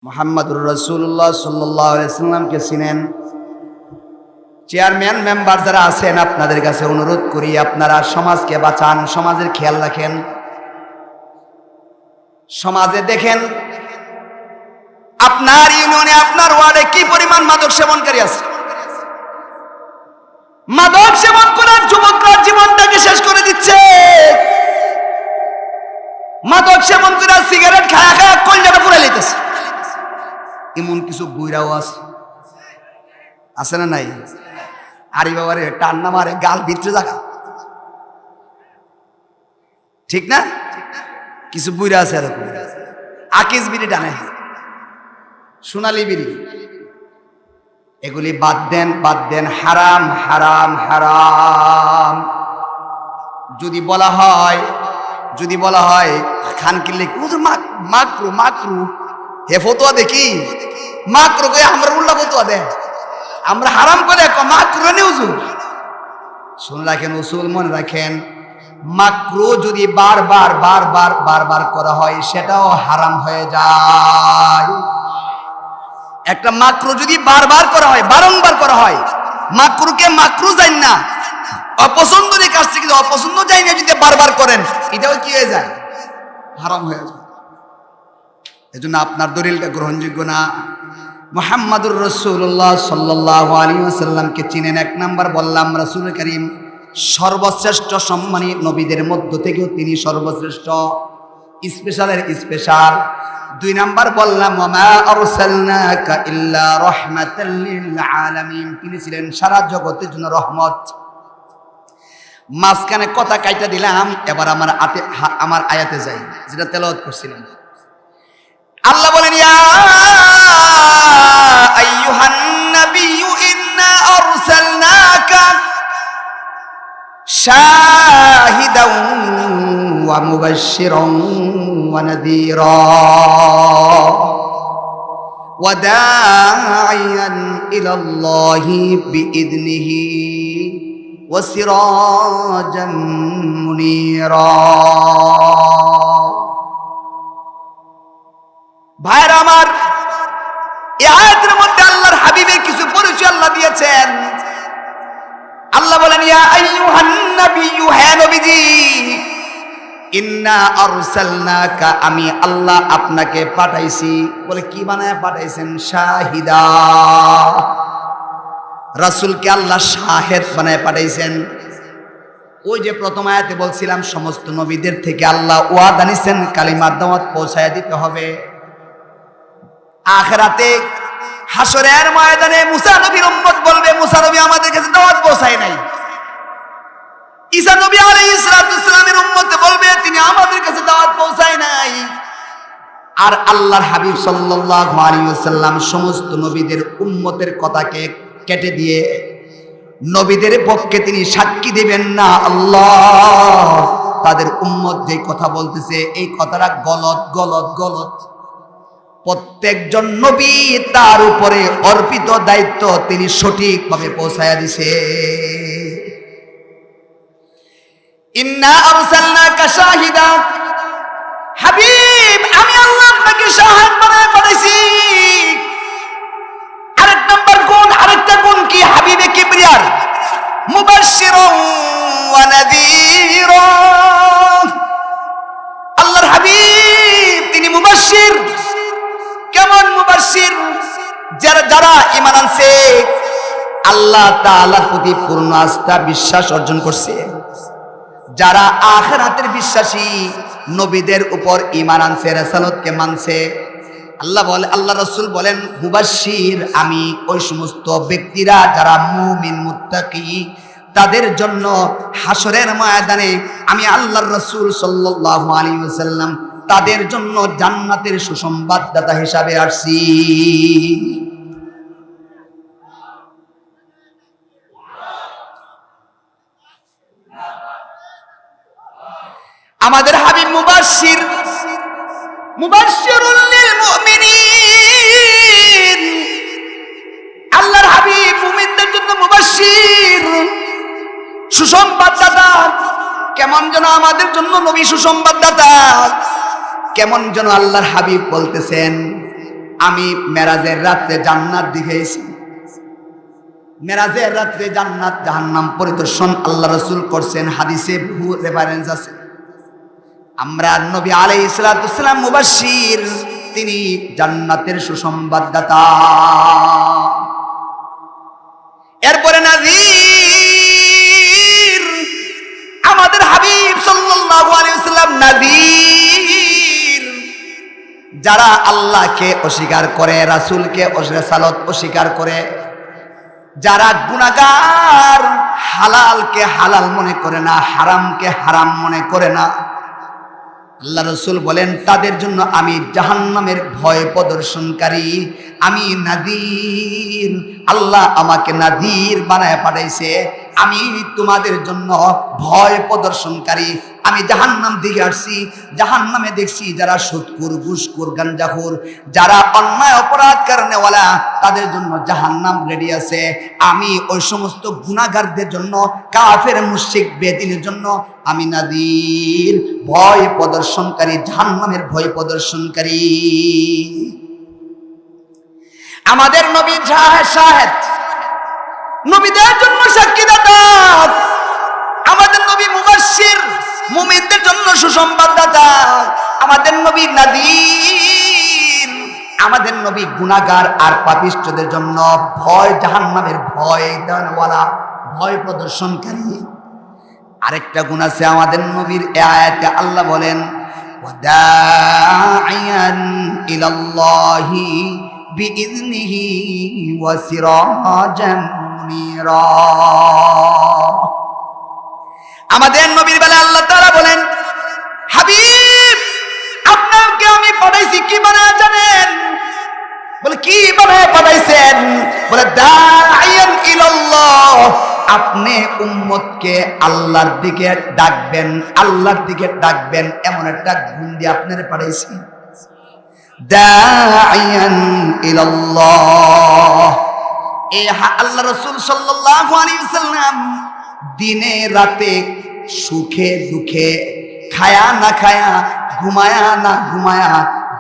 মুহাম্মদুর রাসূলুল্লাহ সাল্লাল্লাহু আলাইহি সাল্লামকে চিনেন? চেয়ারম্যান মেম্বার যারা আছেন, আপনাদের কাছে অনুরোধ করি, আপনারা সমাজকে বাঁচান, সমাজের খেয়াল রাখেন। সমাজে দেখেন আপনার ইউনিয়নে, আপনার ওয়ার্ডে কি পরিমাণ মাদক সেবনকারী আছে। মাদক সেবন করার যুবকরা জীবনটাকে শেষ করে দিচ্ছে। মাদক সেবন করে সিগারেট খায়া খায়া কলজাটা পুড়ে লইতেছে। এমন কিছু বুইরাও আছে না নাই? আরে বাবারে টান্না মারে গাল ভিতরে জায়গা, ঠিক না? কিছু বুইরা আছে এরকম, আকিস বিড়ি টানে, সোনালি বিড়ি। এগুলি বাদ দেন, বাদ দেন। হারাম হারাম হারাম। যদি বলা হয় খান কিনলে মাকরু মাকরু, হে ফতোয়া দেখি মাকরু কে আমরা উল্টা ফতোয়া দেয়, আমরা হারাম করে মাকরু নে হুজুর। শুনে রাখেন, উসুল মনে রাখেন, মাকরু যদি বারবার করা হয় সেটাও হারাম হয়ে যায়। একটা মাকরু যদি বারবার করা হয়, বারংবার করা হয়, মাকরুকে মাকরু যাই না, অপছন্দের কাজ থেকে অপছন্দ যাই না, যদি বারবার করেন এটাও কি হয়ে যায়? হারাম হয়ে যায়। এজন্য আপনার দলিলটা গ্রহণযোগ্য না। মুহাম্মাদুর রাসূলুল্লাহ সাল্লাল্লাহু আলাইহি ওয়াসাল্লামকে চিনেন? এক নাম্বার বললাম, রাসূল করিম সর্বশ্রেষ্ঠ সম্মানী নবীদের মধ্য থেকেও তিনি সর্বশ্রেষ্ঠ, স্পেশালের স্পেশাল। দুই নাম্বার বললাম, ওয়ামা আরসালনাকা ইল্লা রাহমাতাল লিল আলামিন, তিনি ছিলেন সারা জগতের জন্য রহমত। মাঝখানে কথা কাইটা দিলাম, এবার আমার আয়াতে যাই, যেটা তেলাওয়াত করছিলাম। আল্লাহ বলেন, ইয়া আইয়ুহান নাবিয়্যু ইন্না আরসালনাকা শাহিদান ওয়া মুবাশশিরান ওয়া নাযীরা ওয়া দাঈয়ান ইলাল্লাহি বিইذনিহি ওয়া সিরাজাম মুনীরা। ভাইরা আমার, এই আয়াতের মধ্যে আল্লাহর হাবিবের কিছু পরিচয় আল্লাহ দিয়েছেন। আল্লাহ বলেন, ইয়া আইয়ুহান নাবিয়্যু, হে নবীজি, ইন্না আরসালনাকা, আমি আল্লাহ আপনাকে পাঠাইছি। বলে কি বানায় পাঠাইছেন? শাহিদা, রাসূলকে আল্লাহ শাহেদ বানায় পাঠাইছেন। ওই যে প্রথম আয়াতে বলছিলাম, সমস্ত নবীদের থেকে আল্লাহ ওয়াদা নিছেন কালিমার দাওয়াত পৌঁছায় দিতে হবে। আখিরাতে হাসরের ময়দানে মুসা নবীর উম্মত বলবে, মুসা নবী আমাদের কাছে দাওয়াত পৌঁছায় নাই। ঈসা নবী আলাইহিস সালামের উম্মত বলবে, তিনি আমাদের কাছে দাওয়াত পৌঁছায় নাই। আর আল্লাহর হাবিব সাল্লাল্লাহু আলাইহি ওয়াসাল্লাম সমস্ত নবীদের উম্মতের কথাকে কেটে দিয়ে নবীদের পক্ষে তিনি সাক্ষী দিবেন না, আল্লাহ তাদের উম্মত যে কথা বলতেছে এই কথাটা গলত গলত গলত। প্রত্যেকজন নবী তার উপরে অর্পিত দায়িত্ব তিনি সঠিকভাবে পৌঁছায়া দিছে। ইন্না আরসালনাকা শাহিদা, হাবিব আমি আল্লাহ আপনাকে শাহিদ বানায় পাঠাইছি। আরেক নাম্বার গুণ, আরেকটা গুণ কি? হাবিবে কিবরিয়ার, মুবাশশিরান ওয়া নাযীরা। আল্লাহর হাবিব তিনি মুবাশশির। কেমন মুবাশশির? যারা ঈমান আনছে, আল্লাহ তাআলার প্রতি পূর্ণ আস্থা বিশ্বাস অর্জন করছে, যারা আখিরাতের বিশ্বাসী, নবীদের উপর ঈমান আনছে, রাসালাতকে মানছে, আল্লাহ রাসূল বলেন মুবাশশির আমি ওই সমস্ত ব্যক্তিরা যারা মুমিন মুত্তাকি, তাদের জন্য হাসরের ময়দানে আমি আল্লাহর রাসূল সাল্লাল্লাহু আলাইহি ওয়াসাল্লাম তাদের জন্য জান্নাতের সুসংবাদদাতা হিসাবে আসছি। আমাদের হাবিব মুবাশশির, মুবাশশিরুল লিল মুমিনিন। আল্লাহর হাবিব মুমিনদের জন্য মুবাশশির, সুসংবাদদাতা। কেমন যেন আমাদের জন্য নবী সুসংবাদদাতা, কেমন যেন আল্লাহর হাবিব বলতেছেন, আমি মেরাজের রাত্রে জান্নাত দেখাইছি। মেরাজের রাত্রে জান্নাত জাহান্নাম পরিদর্শন আল্লাহ রাসূল করছেন, হাদিসে বহু রেফারেন্স আছে। আমরা নবী আলাইহিস সালাতু ওয়াস সালাম মুবাশশির, তিনি জান্নাতের সুসংবাদদাতা। এরপরে নাযীর, আমাদের হাবিব সাল্লাল্লাহু আলাইহি ওয়াসাল্লাম নাযীর। যারা আল্লাহকে অস্বীকার করে, রাসূলকে রিসালাত অস্বীকার করে, যারা গুনাহগার, হালালকে হালাল মনে করে না, হারামকে হারাম মনে করে না, আল্লাহ রাসূল বলেন তাদের জন্য আমি জাহান্নামের ভয় প্রদর্শনকারী, আমি নাযীর। আল্লাহ আমাকে নাযীর বানায় পাঠাইছে, আমি তোমাদের জন্য ভয় প্রদর্শনকারী। আমি জাহান্নাম দিকে আসছি, জাহান্নামে দেখছি যারা সুদখোর, ঘুষখোর, গাঞ্জাখোর, যারা অন্যায় অপরাধ কারণেওয়ালা, তাদের জন্য জাহান্নাম রেডি আছে। আমি ওই সমস্ত গুনাহগারদের জন্য, কাফের মুশরিক বেদিনের জন্য আমি নাযীর, ভয় প্রদর্শনকারী, জাহান্নামের ভয় প্রদর্শনকারী। আমাদের নবী শাহেদ, নবীদের জন্য সাক্ষীদাতা। আমাদের নবী মুবাশশির, মুমিনদের জন্য সুসংবাদদাতা। আমাদের নবী নাযীর, আমাদের নবী গুনাহগার আর পাপিষ্ঠদের জন্য ভয়, জাহান্নামের ভয় দেওয়ালা, ভয় প্রদর্শনকারী। আরেকটা গুণ আছে আমাদের নবীর, এই আয়াতে আল্লাহ বলেন ওয়াদাইয়ান ইলাল্লাহি বিইذনিহি ওয়া সিরাজান মুনীরা। আমাদের নবীর বেলা আল্লাহ তাআলা বলেন, হাবিব আপনাকে আমি পাঠাইছি কি বানায় জানেন? বলে কি বানায় পাঠাইছেন? বলে দাইয়ান ইলাল্লাহ, আপনি উম্মতকে আল্লাহর দিকে ডাকবেন, আল্লাহর দিকে ডাকবেন, এমন একটা গুণ দিয়ে আপনারে পাঠাইছি। দাইয়ান ইলাল্লাহ, এই আল্লাহ রাসূল সাল্লাল্লাহু আলাইহি ওয়াসাল্লাম দিনে রাতে, সুখে দুঃখে, খায়া না খায়া, ঘুমায়া না ঘুমায়া,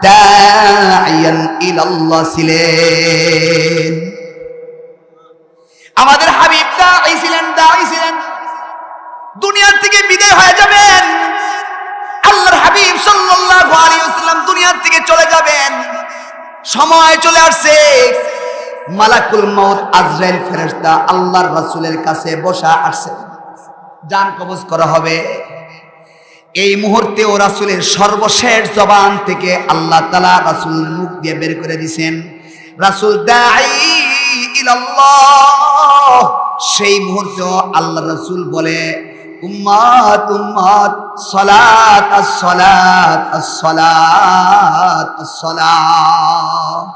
দাইয়ান ইলাল্লাহ ছিলেন। আমাদের হাবিব দাঈ ছিলেন, দাঈ ছিলেন। দুনিয়া থেকে বিদায় হয়ে যাবেন, আল্লাহর হাবিব সাল্লাল্লাহু আলাইহি ওয়াসাল্লাম দুনিয়া থেকে চলে যাবেন, সময় চলে আসছে। মালাকুল মউত আজরাইল ফেরেশতা আল্লাহর রাসূলের কাছে বসা আসছে, জান কবজ করা হবে। এই মুহূর্তে ও রাসূলের সর্বশেষ জবান থেকে আল্লাহ তাআলা রাসূলের মুখ দিয়ে বের করে দিবেন, রাসূল দাঈ ইলাল্লাহ। সেই মুহূর্তে আল্লাহ রাসূল বলে, উম্মত উম্মত, সালাত আস-সালাত আস-সালাত আস-সালাত।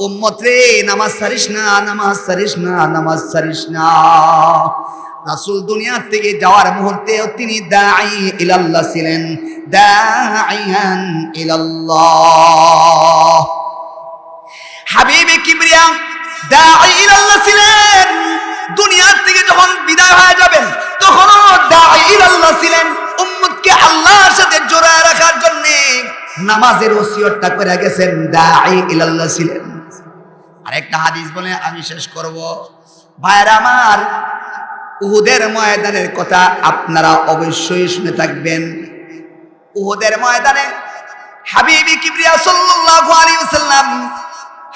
উম্মত রে, নামাজ ছাড়িস না, নামাজ ছাড়িস না, নামাজ ছাড়িস না। রাসূল দুনিয়া থেকে যাওয়ার মুহূর্তে তিনি দাঈ ইলাল্লাহ ছিলেন, দাঈয়ান ইলাল্লাহ। হাবিবে কিবরিয়া দাঈ ইলাল্লাহ ছিলেন। দুনিয়া থেকে যখন বিদায় হয়ে যাবেন তখনও দাঈ ইলাল্লাহ ছিলেন। উম্মতকে আল্লাহর সাথে জোড়ায় রাখার জন্য নামাজের ওসিয়তটা করে গেছেন, দাঈ ইলাল্লাহ ছিলেন। আরেকটা হাদিস বলে আমি শেষ করব। ভাইরা আমার, উহুদের ময়দানের কথা আপনারা অবশ্যই শুনে থাকবেন। উহুদের ময়দানে হাবিবি কিবরিয়া সাল্লাল্লাহু আলাইহি ওয়াসাল্লাম,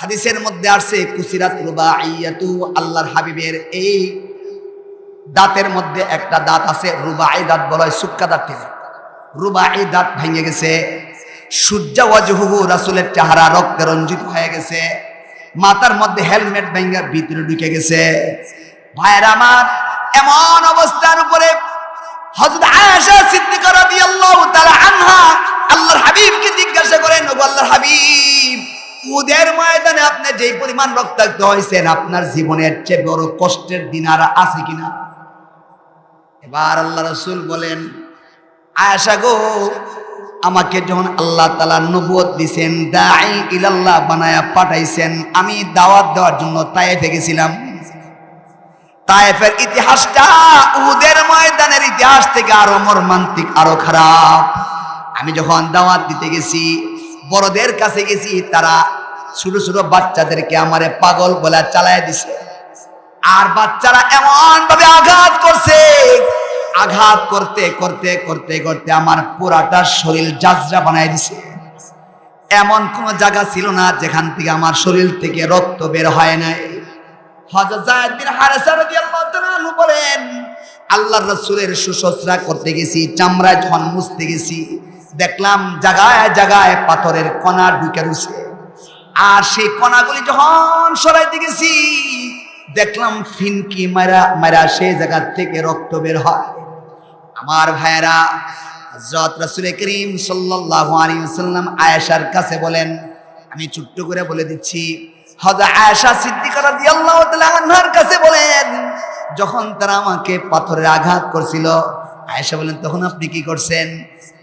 হাদিসের মধ্যে আসছে কুসিরাত রুবাইয়াতু, আল্লাহর হাবিবের এই দাঁতের মধ্যে একটা দাঁত আছে, রুবাই দাঁত বলা হয়, সুক্কা দাঁত থেকে রুবাই দাঁত ভেঙে গেছে। সূর্যা ওয়াজহুহু, রাসূলের চেহারা রক্তে রঞ্জিত হয়ে গেছে। মাথার মধ্যে হেলমেট ভেঙে ভিতরে ঢুকে গেছে। ভাইরা আমার, এমন অবস্থার উপরে হযরত আয়েশা সিদ্দিকা রাদিয়াল্লাহু তাআলা আনহা আল্লাহর হাবিবকে জিজ্ঞাসা করেন, ওগো আল্লাহর হাবিব, উহুদের ময়দানে আপনি যেই পরিমাণ রক্তাক্ত হয়েছেন, আপনার জীবনের চেয়ে বড় কষ্টের দিন আর আছে কিনা? এবার আল্লাহ রাসূল বলেন, আয়েশা গো, আমাকে যখন আল্লাহ তাআলা নবুয়ত দিবেন, দাঈ ইলাল্লাহ বানায়া পাঠাইছেন, আমি দাওয়াত দেওয়ার জন্য তায়েফে গেছিলাম। তায়েফের ইতিহাসটা উহুদের ময়দানের ইতিহাস থেকে আরো মর্মান্তিক, আরো খারাপ। আমি যখন দাওয়াত দিতে গেছি, বড়দের কাছে গেছি, তারা ছোট ছোট বাচ্চাদেরকে আমারে পাগল বলে চালায় দিছে। আর বাচ্চারা এমন ভাবে আঘাত করছে, আঘাত করতে করতে করতে করতে আমার পুরাটা শরীর জাজরা বানায় দিছে। এমন কোন জায়গা ছিল না যেখান থেকে আমার শরীর থেকে রক্ত বের হয় নাই। হযরত যায়েদ বিন হারেসা রাদিয়াল্লাহু তাআলা আনহু বলেন, আল্লাহর রাসূলের সুশস্ত্রা করতে গেছি, চামড়ায় যখন মুছতে গেছি, দেখলাম জায়গায় জায়গায় পাথরের কণা ঢুকে রয়েছে। আর সেই কণাগুলি যখন সরাইতে গেছি, দেখলাম ফিনকি মারা মারা সেই জায়গা থেকে রক্ত বের হয়। আমার ভাইয়েরা, হযরত রাসূল করিম সাল্লাল্লাহু আলাইহি ওয়াসাল্লাম আয়েশার কাছে বলেন, আমি ছোট্ট করে বলে দিচ্ছি, হযরত আয়েশা সিদ্দিকা রাদিয়াল্লাহু তাআলা আনহার কাছে বলেন, যখন তারা আমাকে পাথরের আঘাত করছিল, আয়েশা বলেন তখন আপনি কি করছেন?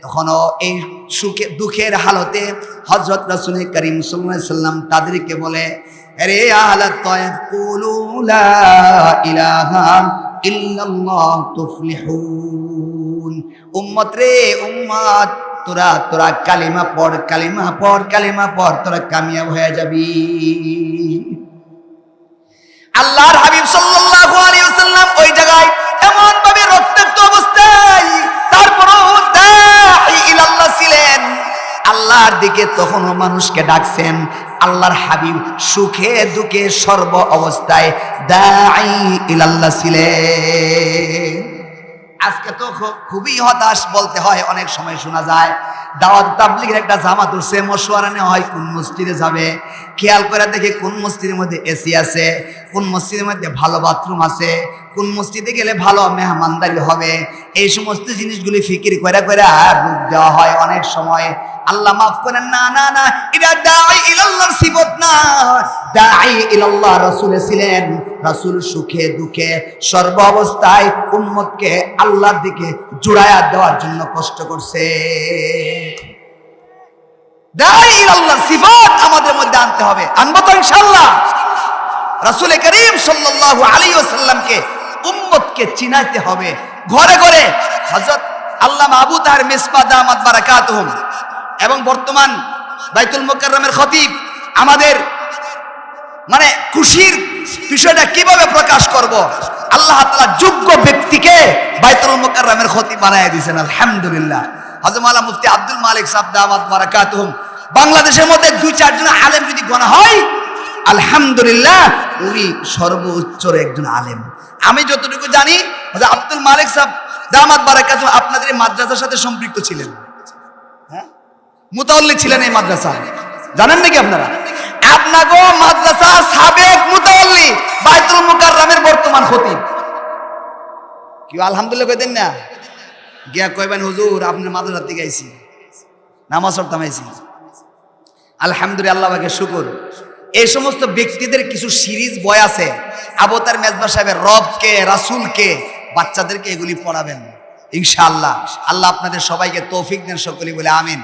তখনও এই সুখে দুঃখের হালতে হযরত রাসূল করিম সাল্লাল্লাহু আলাইহি ওয়াসাল্লাম তাদেরকে বলে, আরে আহলাত তায়েফ কুলু লা ইলাহা ইল্লাল্লাহ তুফলিহুন। উম্মত রে উম্মত, তোরা তোরা কালিমা পড়, কালিমা পড়, কালিমা পড়, তোরা কামিয়াব হয়ে যাবি। আল্লাহর হাবিব সাল্লাল্লাহু আলাইহি ওয়াসাল্লাম ওই জায়গায় এমন ভাবে রক্তাক্ত অবস্থায়, তারপরও দাঈ ইলাল্লাহ ছিলেন, আল্লাহর দিকে তখনও মানুষকে ডাকছেন। আল্লাহর হাবিব সুখে দুঃখে সর্ব অবস্থায় দাঈ ইলাল্লাহ ছিলেন। আজকে তো খুবই হতাশ বলতে হয়, অনেক সময় শোনা যায় দাওয়াত তাবলীগের একটা জামাত উঠছে, মশওয়ারা নেওয়া হয় কোন মসজিদে যাবে, খেয়াল করে দেখে কোন মসজিদের মধ্যে এসি আছে, কোন মসজিদের মধ্যে ভালো বাথরুম আছে, কোন মসজিদে গেলে ভালো মেহমানদারি হবে, এই সমস্ত জিনিসগুলি ফিকির করে করে আর রূপ দেওয়া হয় অনেক সময়। আল্লাহ মাফ করেন, না না না, এটা দাঈ ইলাল্লাহর সিফত না। দাঈ ইলাল্লাহ রাসূল ছিলেন, রাসূল সুখে দুঃখে সর্ব অবস্থায় উম্মতকে আল্লাহর দিকে জুড়ায়া দেওয়ার জন্য কষ্ট করছে। দাঈ ইলাল্লাহর সিফত আমাদের মধ্যে আনতে হবে, আনবো তো ইনশাআল্লাহ। রাসূল করিম সাল্লাল্লাহু আলাইহি ওয়াসাল্লামকে উম্মতকে চিনাইতে হবে ঘরে ঘরে। হযরত আল্লামা আবু তাহের মিসবাহ দামাত বারাকাতুহুম এবং বর্তমান বাইতুল মুকাররমের খতিব আমাদের মানে খুশির বিষয়টা কিভাবে প্রকাশ করব, আল্লাহ তাআলা যোগ্য ব্যক্তিকে বাইতুল মুকাররমের খতিব বানায় দিয়েছেন, আলহামদুলিল্লাহ। হযরত মাওলানা মুফতি আব্দুল মালিক সাহেব দামাত বারাকাতুহুম, বাংলাদেশের মধ্যে 2-4 জন আলেম যদি গণা হয়, আলহামদুলিল্লাহ উনি সর্বোচ্চর একজন আলেম। আমি যতটুকু জানি হযরত আব্দুল মালিক সাহেব দামাত বারাকাতুহুম আপনাদের এই মাদ্রাসার সাথে সম্পৃক্ত ছিলেন, হ্যাঁ, মুতাওয়াল্লি ছিলেন এই মাদ্রাসা, জানেন নাকি আপনারা? আপনাগো মাদ্রাসার সাবেক মুতাওয়াল্লি বাইতুল মুকাররমের বর্তমান খতিব। কি আলহামদুলিল্লাহ কইতেন না? গিয়া কইবেন হুজুর আপনার মাদ্রাসা থেকে আইছি, নামাজ পড়তাম আইছি। আলহামদুলিল্লাহ, আল্লাহ পাকের শুকর। এই সমস্ত ব্যক্তিদের কিছু সিরিজ বই আছে, আবু তাহের মেজবা সাহেবের রবকে রাসূলকে, বাচ্চাদেরকে এগুলি পড়াবেন ইনশাআল্লাহ। আল্লাহ আপনাদের সবাইকে তৌফিক দেন, সকলেই বলে আমিন।